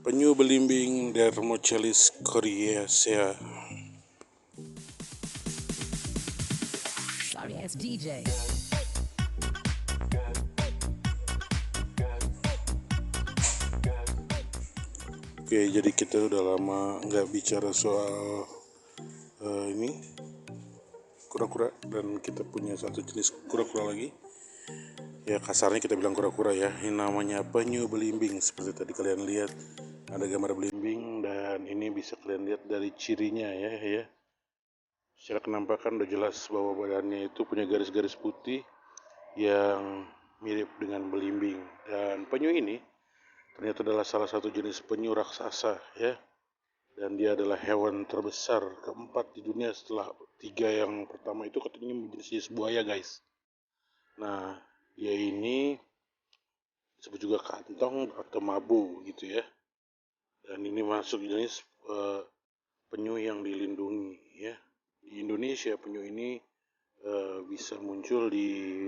Penyu belimbing Dermochelis coriacea. Sorry ass DJ. Oke, jadi kita udah lama nggak bicara soal ini kura-kura, dan kita punya satu jenis kura-kura lagi. Ya kasarnya kita bilang kura-kura ya. Ini namanya penyu belimbing. Seperti tadi kalian lihat ada gambar belimbing, dan ini bisa kalian lihat dari cirinya ya. Secara kenampakan udah jelas bahwa badannya itu punya garis-garis putih yang mirip dengan belimbing. Dan penyu ini ternyata adalah salah satu jenis penyu raksasa ya. Dan dia adalah hewan terbesar keempat di dunia setelah tiga yang pertama itu katanya jenis buaya guys. Nah, dia ini disebut juga kantong atau mabu gitu ya. Dan ini masuk jenis penyu yang dilindungi ya. Di Indonesia penyu ini bisa muncul di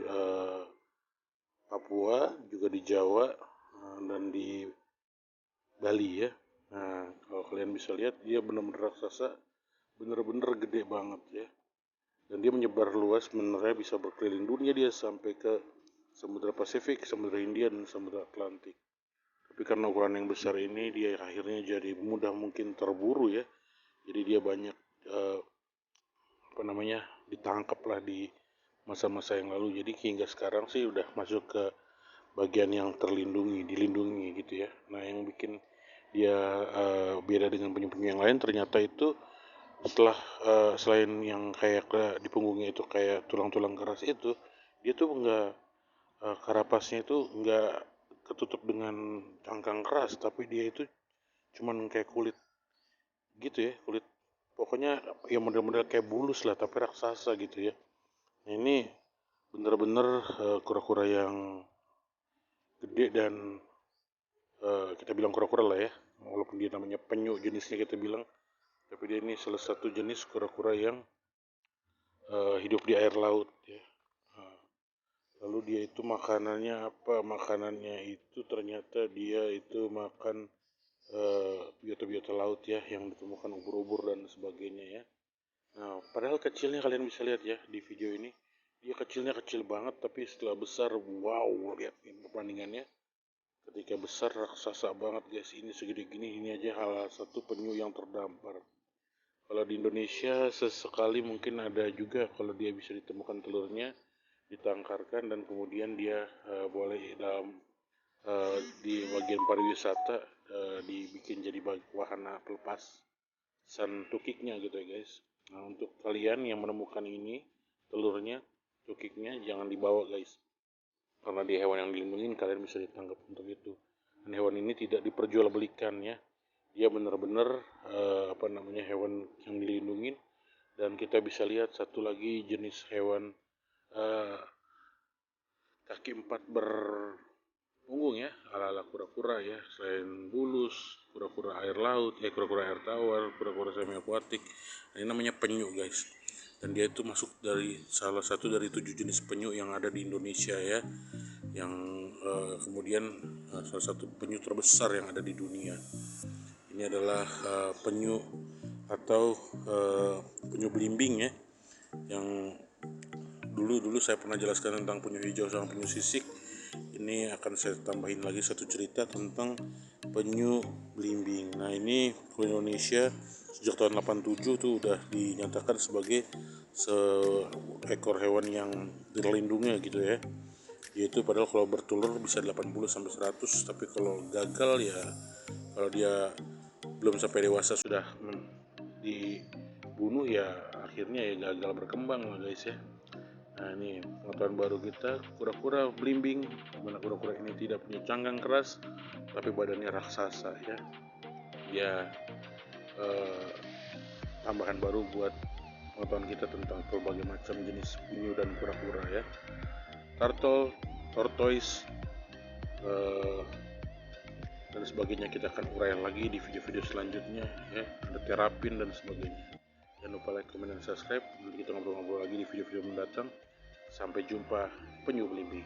Papua, juga di Jawa, dan di Bali ya. Nah, kalau kalian bisa lihat dia benar-benar raksasa, benar-benar gede banget ya. Dan dia menyebar luas, sebenarnya bisa berkeliling dunia dia sampai ke Samudra Pasifik, Samudra Hindia, dan Samudra Atlantik. Tapi karena ukuran yang besar ini, dia akhirnya jadi mudah mungkin terburu ya. Jadi dia banyak ditangkap lah di masa-masa yang lalu. Jadi hingga sekarang sih udah masuk ke bagian yang dilindungi gitu ya. Nah, yang bikin dia beda dengan penyu-penyu yang lain ternyata itu setelah selain yang kayak di punggungnya itu kayak tulang-tulang keras itu, dia tuh karapasnya itu nggak ketutup dengan cangkang keras, tapi dia itu cuman kayak kulit gitu ya, kulit pokoknya ya model-model kayak bulus lah tapi raksasa gitu ya. Nah, ini bener-bener kura-kura yang gede, dan kita bilang kura-kura lah ya, walaupun dia namanya penyu jenisnya kita bilang, tapi dia ini salah satu jenis kura-kura yang hidup di air laut ya. Lalu dia itu makanannya apa? Makanannya itu ternyata dia itu makan biota-biota laut ya, yang ditemukan ubur-ubur dan sebagainya ya. Nah, padahal kecilnya kalian bisa lihat ya di video ini. Dia kecilnya kecil banget, tapi setelah besar, wow, lihat perbandingannya. Ketika besar raksasa banget guys. Ini segede gini, ini aja salah satu penyu yang terdampar. Kalau di Indonesia sesekali mungkin ada juga kalau dia bisa ditemukan telurnya, ditangkarkan, dan kemudian dia boleh di bagian pariwisata dibikin jadi wahana pelepasan tukiknya gitu ya guys. Nah, untuk kalian yang menemukan ini telurnya, tukiknya, jangan dibawa guys, karena dia hewan yang dilindungi, kalian bisa ditangkap untuk itu. Dan hewan ini tidak diperjualbelikan ya, dia benar-benar hewan yang dilindungi. Dan kita bisa lihat satu lagi jenis hewan kaki empat berpunggung ya, ala-ala kura-kura ya, selain bulus, kura-kura air laut, kura-kura air tawar, kura-kura semi akuatik. Nah, ini namanya penyu guys. Dan dia itu masuk dari salah satu dari 7 jenis penyu yang ada di Indonesia ya, yang kemudian salah satu penyu terbesar yang ada di dunia. Ini adalah penyu atau penyu belimbing ya, yang dulu saya pernah jelaskan tentang penyu hijau sama penyu sisik. Ini akan saya tambahin lagi satu cerita tentang penyu belimbing. Nah, ini di Indonesia sejak tahun 87 tuh udah dinyatakan sebagai seekor hewan yang terlindungi gitu ya. Yaitu padahal kalau bertelur bisa 80 sampai 100, tapi kalau gagal ya, kalau dia belum sampai dewasa sudah dibunuh ya, akhirnya ya gagal berkembang lah guys ya. Nah, ini pengetahuan baru kita, kura-kura belimbing, mana kura-kura ini tidak punya cangkang keras tapi badannya raksasa ya. Ya, tambahan baru buat pengetahuan kita tentang berbagai macam jenis penyu dan kura-kura ya. Turtle, tortoise, dan sebagainya kita akan uraian lagi di video-video selanjutnya ya. Ada terapin dan sebagainya. Jangan lupa like, comment, dan subscribe. Nanti kita ngobrol-ngobrol lagi di video-video mendatang. Sampai jumpa penyu belimbing.